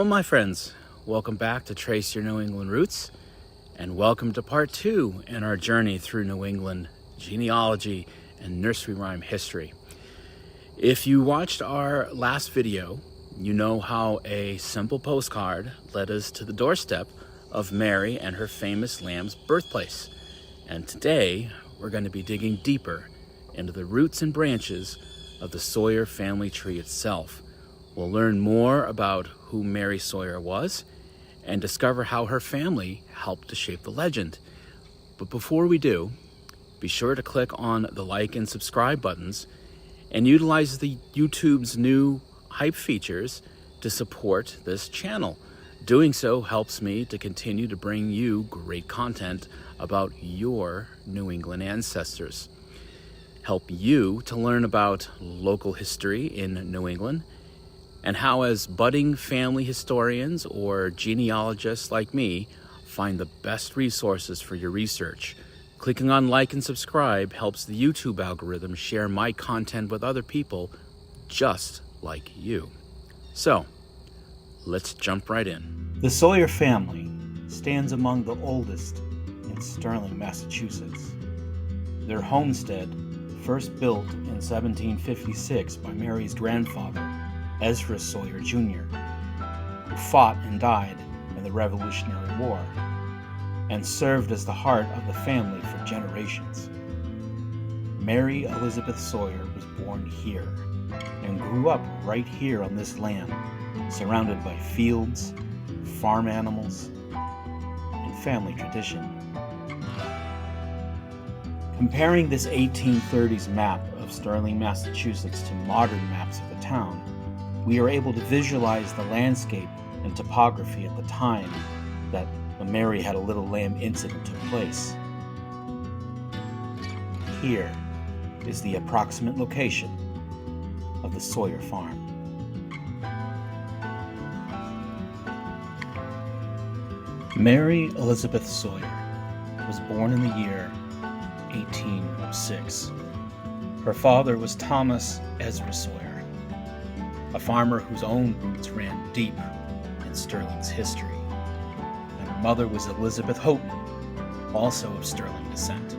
my friends. Welcome back to Trace Your New England Roots, and welcome to part 2 in our journey through New England genealogy and nursery rhyme history. If you watched our last video, you know how a simple postcard led us to the doorstep of Mary and her famous lamb's birthplace. And today, we're going to be digging deeper into the roots and branches of the Sawyer family tree itself. We'll learn more about who Mary Sawyer was and discover how her family helped to shape the legend. But before we do, be sure to click on the like and subscribe buttons and utilize the YouTube's new hype features to support this channel. Doing so helps me to continue to bring you great content about your New England ancestors. Help you to learn about local history in New England and how, as budding family historians or genealogists like me, find the best resources for your research. Clicking on like and subscribe helps the YouTube algorithm share my content with other people just like you. So, let's jump right in. The Sawyer family stands among the oldest in Sterling, Massachusetts. Their homestead, first built in 1756 by Mary's grandfather, Ezra Sawyer Jr., who fought and died in the Revolutionary War and served as the heart of the family for generations. Mary Elizabeth Sawyer was born here and grew up right here on this land, surrounded by fields, farm animals, and family tradition. Comparing this 1830s map of Sterling, Massachusetts to modern maps of the town, we are able to visualize the landscape and topography at the time that the Mary Had a Little Lamb incident took place. Here is the approximate location of the Sawyer farm. Mary Elizabeth Sawyer was born in the year 1806. Her father was Thomas Ezra Sawyer, a farmer whose own roots ran deep in Sterling's history, and her mother was Elizabeth Houghton, also of Sterling descent.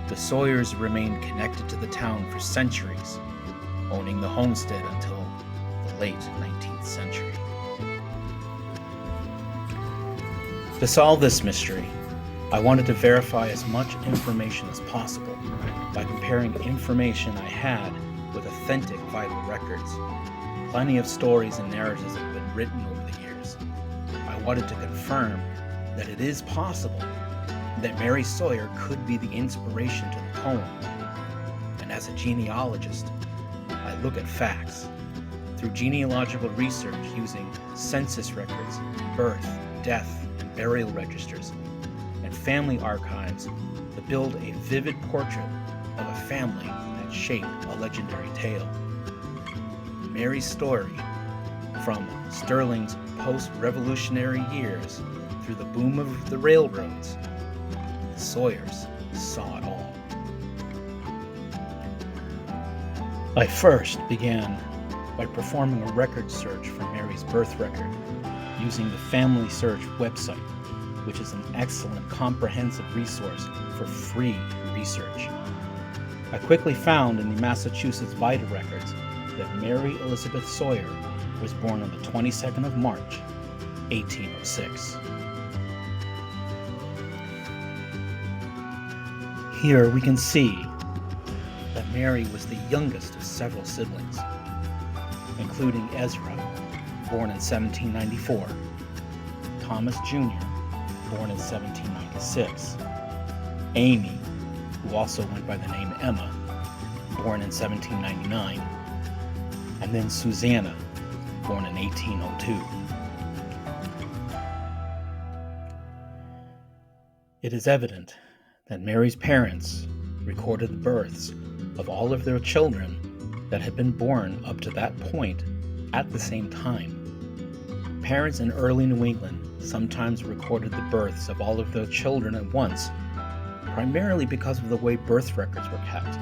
The Sawyers remained connected to the town for centuries, owning the homestead until the late 19th century. To solve this mystery, I wanted to verify as much information as possible by comparing information I had with authentic vital records. Plenty of stories and narratives have been written over the years. I wanted to confirm that it is possible that Mary Sawyer could be the inspiration to the poem. And as a genealogist, I look at facts through genealogical research using census records, birth, death, and burial registers, and family archives to build a vivid portrait of a family that shaped a legendary tale. Mary's story, from Sterling's post-revolutionary years through the boom of the railroads, the Sawyers saw it all. I first began by performing a record search for Mary's birth record using the FamilySearch website, which is an excellent comprehensive resource for free research. I quickly found in the Massachusetts Vital Records that Mary Elizabeth Sawyer was born on the 22nd of March, 1806. Here we can see that Mary was the youngest of several siblings, including Ezra, born in 1794, Thomas Jr., born in 1796, Amy, who also went by the name Emma, born in 1799, and then Susanna, born in 1802. It is evident that Mary's parents recorded the births of all of their children that had been born up to that point at the same time. Parents in early New England sometimes recorded the births of all of their children at once, primarily because of the way birth records were kept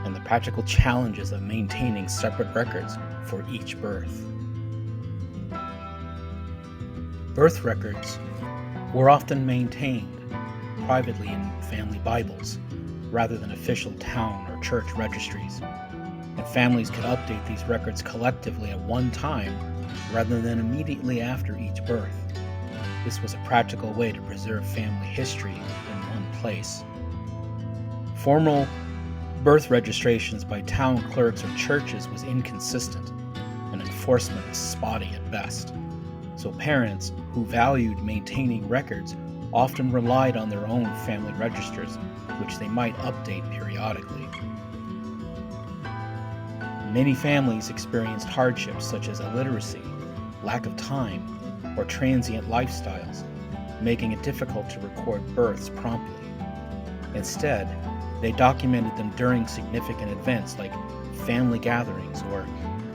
and the practical challenges of maintaining separate records for each birth. Birth records were often maintained privately in family Bibles rather than official town or church registries, and families could update these records collectively at one time rather than immediately after each birth. This was a practical way to preserve family history in one place. Formal birth registrations by town clerks or churches was inconsistent, and enforcement was spotty at best. So parents who valued maintaining records often relied on their own family registers, which they might update periodically. Many families experienced hardships such as illiteracy, lack of time, or transient lifestyles, making it difficult to record births promptly. Instead, they documented them during significant events like family gatherings or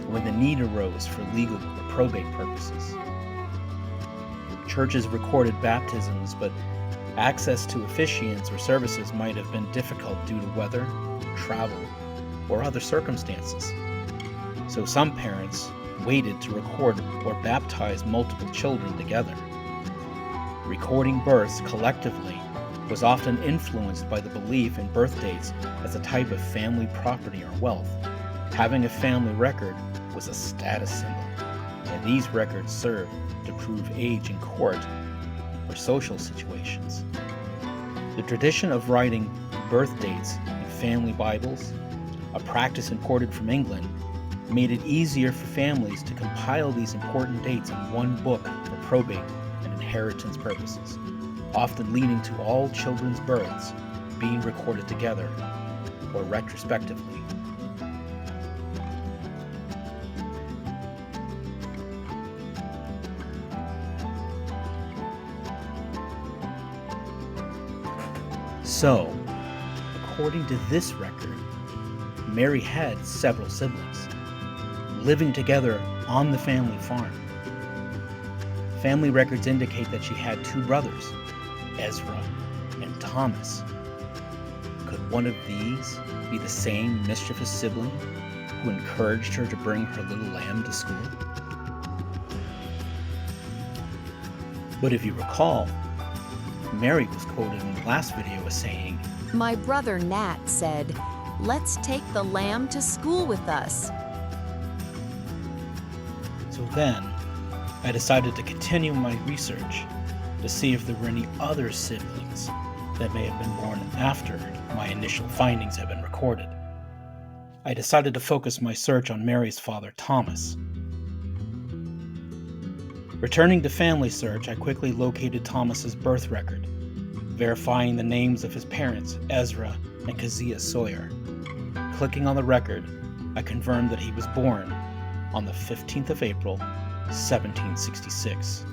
when the need arose for legal or probate purposes. Churches recorded baptisms, but access to officiants or services might have been difficult due to weather, travel, or other circumstances. So some parents waited to record or baptize multiple children together. Recording births collectively was often influenced by the belief in birth dates as a type of family property or wealth. Having a family record was a status symbol, and these records served to prove age in court or social situations. The tradition of writing birth dates in family Bibles, a practice imported from England, made it easier for families to compile these important dates in one book for probate and inheritance purposes, often leading to all children's births being recorded together or retrospectively. So, according to this record, Mary had several siblings, living together on the family farm. Family records indicate that she had two brothers, Ezra and Thomas. Could one of these be the same mischievous sibling who encouraged her to bring her little lamb to school? But if you recall, Mary was quoted in the last video as saying, "My brother Nat said, 'Let's take the lamb to school with us.'" So then, I decided to continue my research to see if there were any other siblings that may have been born after my initial findings had been recorded. I decided to focus my search on Mary's father, Thomas. Returning to FamilySearch, I quickly located Thomas's birth record, verifying the names of his parents, Ezra and Keziah Sawyer. Clicking on the record, I confirmed that he was born on the 15th of April, 1766.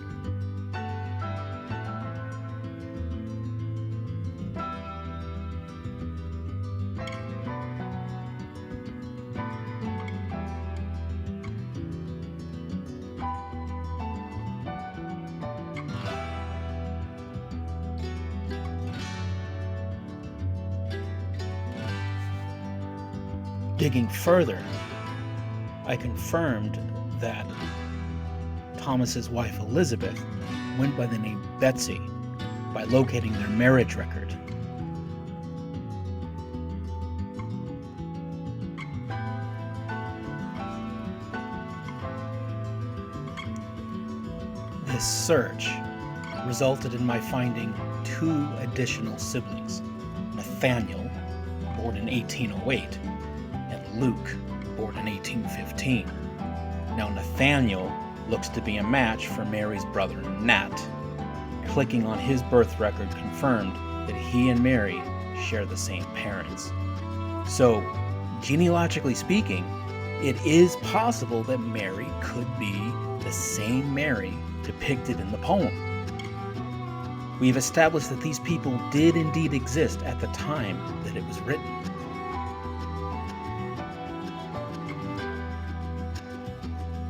Digging further, I confirmed that Thomas's wife Elizabeth went by the name Betsy by locating their marriage record. This search resulted in my finding two additional siblings, Nathaniel, born in 1808, and Luke, born in 1815. Now Nathaniel looks to be a match for Mary's brother Nat. Clicking on his birth record confirmed that he and Mary share the same parents. So, genealogically speaking, it is possible that Mary could be the same Mary depicted in the poem. We've established that these people did indeed exist at the time that it was written.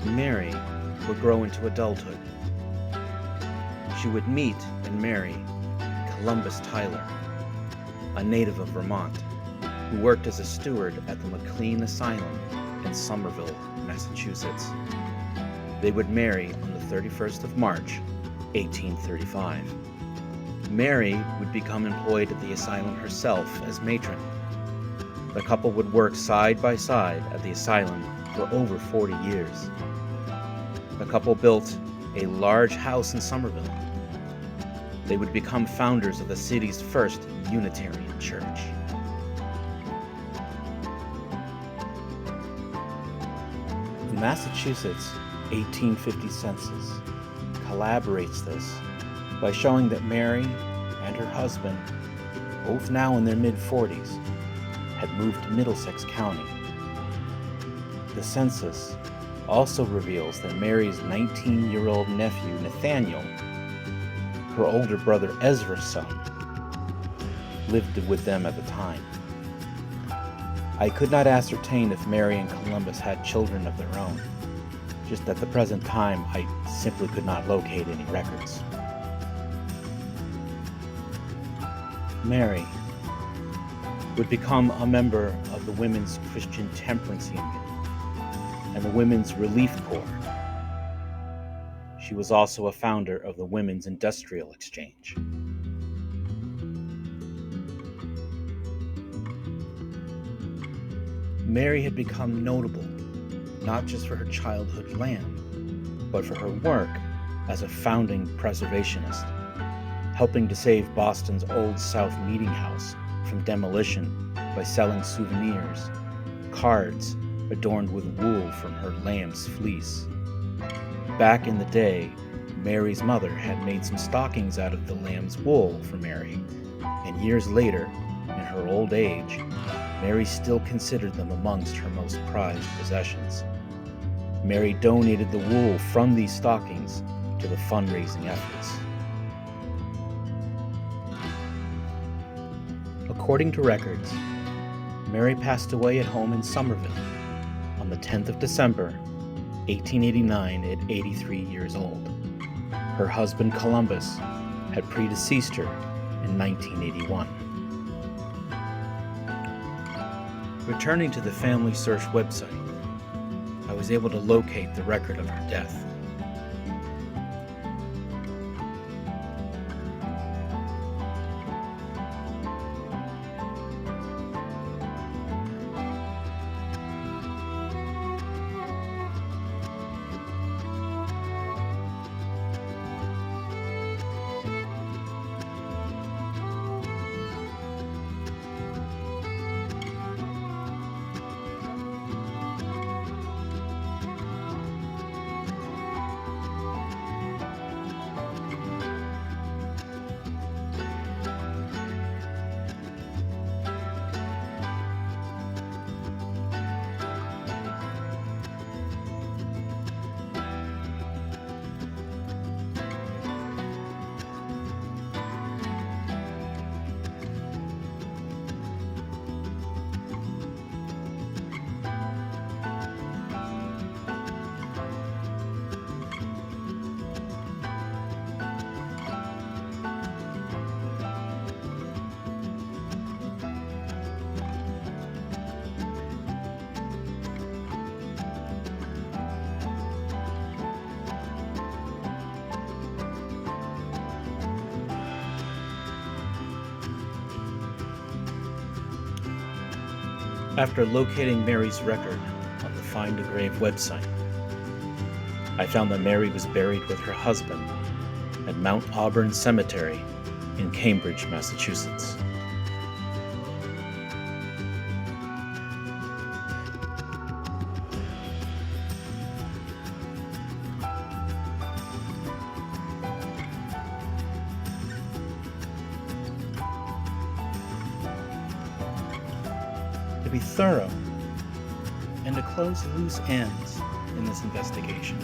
Mary would grow into adulthood. She would meet and marry Columbus Tyler, a native of Vermont, who worked as a steward at the McLean Asylum in Somerville, Massachusetts. They would marry on the 31st of March, 1835. Mary would become employed at the asylum herself as matron. The couple would work side by side at the asylum for over 40 years. The couple built a large house in Somerville. They would become founders of the city's first Unitarian church. The Massachusetts 1850 census corroborates this by showing that Mary and her husband, both now in their mid-40s, had moved to Middlesex County. The census also reveals that Mary's 19-year-old nephew, Nathaniel, her older brother Ezra's son, lived with them at the time. I could not ascertain if Mary and Columbus had children of their own. Just at the present time, I simply could not locate any records. Mary would become a member of the Women's Christian Temperance Union and the Women's Relief Corps. She was also a founder of the Women's Industrial Exchange. Mary had become notable not just for her childhood land, but for her work as a founding preservationist, helping to save Boston's Old South Meeting House from demolition by selling souvenirs, cards adorned with wool from her lamb's fleece. Back in the day, Mary's mother had made some stockings out of the lamb's wool for Mary, and years later, in her old age, Mary still considered them amongst her most prized possessions. Mary donated the wool from these stockings to the fundraising efforts. According to records, Mary passed away at home in Somerville on the 10th of December, 1889 at 83 years old. Her husband Columbus had predeceased her in 1981. Returning to the FamilySearch website, I was able to locate the record of her death. After locating Mary's record on the Find a Grave website, I found that Mary was buried with her husband at Mount Auburn Cemetery in Cambridge, Massachusetts. To be thorough and to close loose ends in this investigation,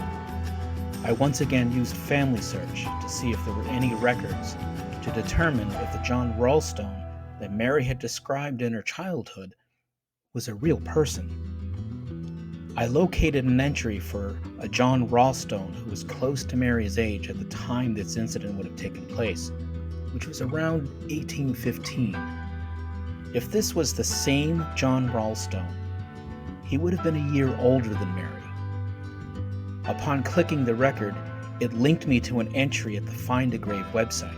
I once again used FamilySearch to see if there were any records to determine if the John Roulstone that Mary had described in her childhood was a real person. I located an entry for a John Roulstone who was close to Mary's age at the time this incident would have taken place, which was around 1815. If this was the same John Roulstone, he would have been a year older than Mary. Upon clicking the record, it linked me to an entry at the Find a Grave website.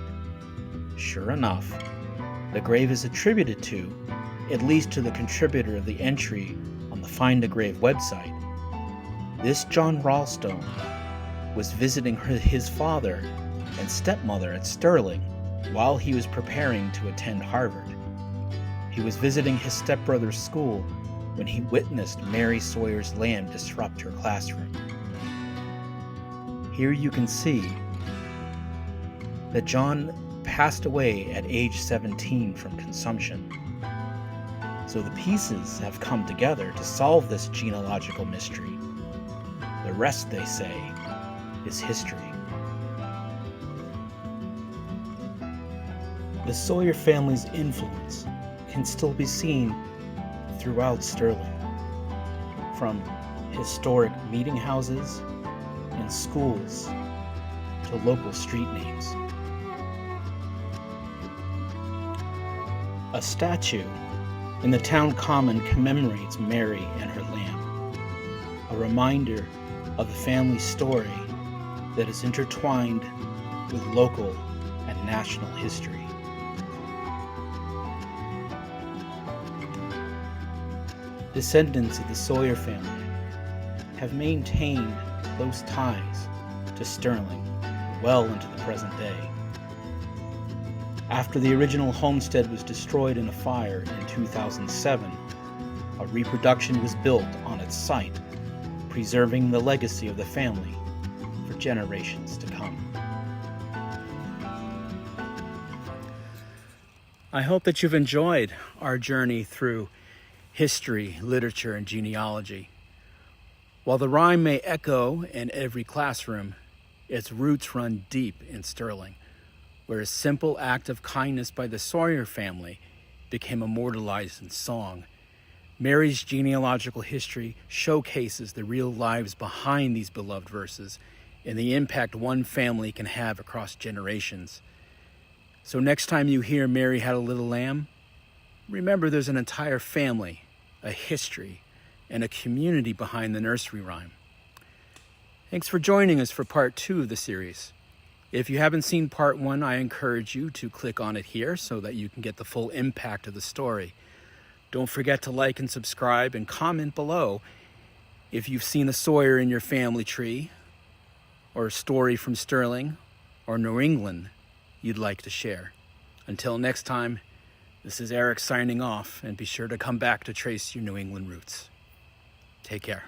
Sure enough, the grave is attributed to, at least to the contributor of the entry on the Find a Grave website. This John Roulstone was visiting his father and stepmother at Sterling while he was preparing to attend Harvard. He was visiting his stepbrother's school when he witnessed Mary Sawyer's lamb disrupt her classroom. Here you can see that John passed away at age 17 from consumption. So the pieces have come together to solve this genealogical mystery. The rest, they say, is history. The Sawyer family's influence can still be seen throughout Sterling, from historic meeting houses and schools to local street names. A statue in the town common commemorates Mary and her lamb, a reminder of the family story that is intertwined with local and national history. Descendants of the Sawyer family have maintained close ties to Sterling well into the present day. After the original homestead was destroyed in a fire in 2007, a reproduction was built on its site, preserving the legacy of the family for generations to come. I hope that you've enjoyed our journey through history, literature, and genealogy. While the rhyme may echo in every classroom, its roots run deep in Sterling, where a simple act of kindness by the Sawyer family became immortalized in song. Mary's genealogical history showcases the real lives behind these beloved verses and the impact one family can have across generations. So next time you hear Mary Had a Little Lamb, remember there's an entire family, a history, and a community behind the nursery rhyme. Thanks for joining us for part 2 of the series. If you haven't seen part 1, I encourage you to click on it here so that you can get the full impact of the story. Don't forget to like and subscribe and comment below if you've seen a Sawyer in your family tree, or a story from Sterling or New England you'd like to share. Until next time, this is Eric signing off, and be sure to come back to trace your New England roots. Take care.